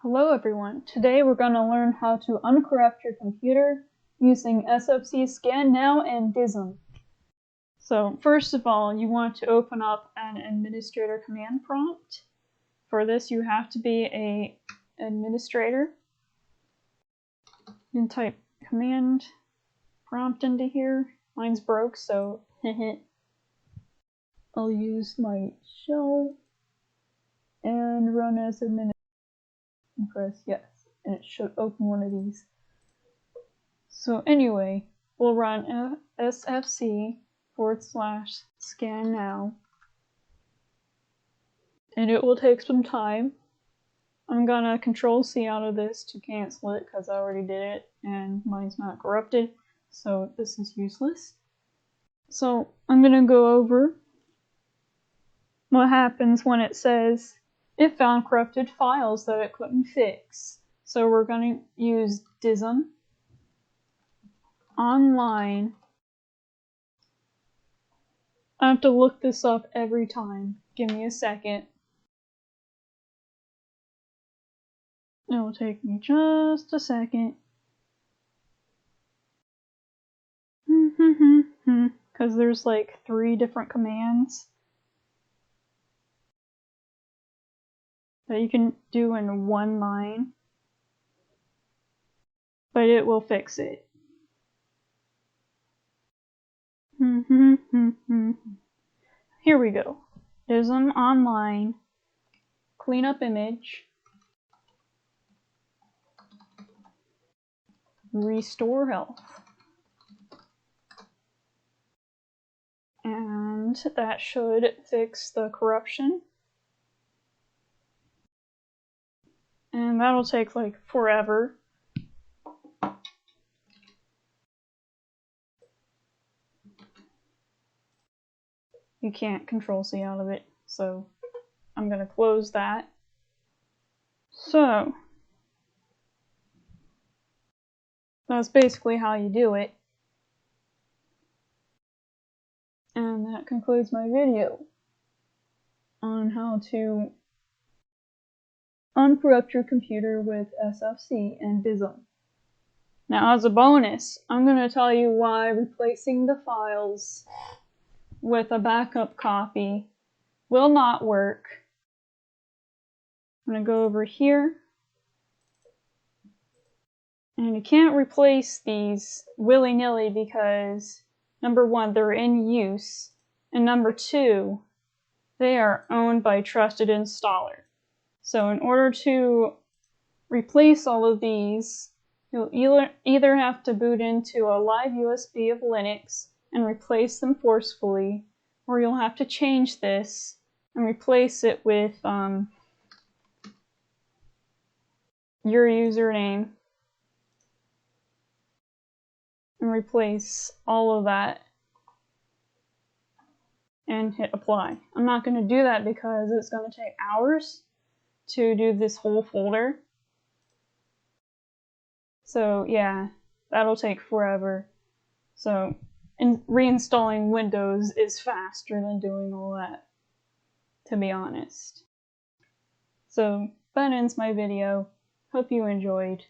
Hello everyone, today we're going to learn how to uncorrupt your computer using SFC, scannow, and DISM. So first of all, you want to open up an administrator command prompt. For this you have to be an administrator. You can type command prompt into here. Mine's broke, so I'll use my shell and run as administrator. And press yes, and it should open one of these. So anyway, we'll run SFC/scannow, and it will take some time. I'm gonna Control-C out of this to cancel it because I already did it and mine's not corrupted, so this is useless. So I'm gonna go over what happens when it says it found corrupted files that it couldn't fix. So we're going to use DISM online. I have to look this up every time. Give me a second. It will take me just a second. Because there's like 3 different commands that you can do in one line, but it will fix it. Here we go. DISM online, cleanup image, restore health, and that should fix the corruption. And that'll take like forever. You can't Control-C out of it, so I'm gonna close that. So that's basically how you do it. And that concludes my video on how to uncorrupt your computer with SFC and DISM. Now, as a bonus, I'm going to tell you why replacing the files with a backup copy will not work. I'm going to go over here. And you can't replace these willy-nilly because, number 1, they're in use, and number 2, they are owned by a trusted installer. So in order to replace all of these, you'll either have to boot into a live USB of Linux and replace them forcefully, or you'll have to change this and replace it with your username and replace all of that and hit apply. I'm not going to do that because it's going to take hours to do this whole folder. So yeah, that'll take forever. So reinstalling Windows is faster than doing all that, to be honest. So that ends my video. Hope you enjoyed.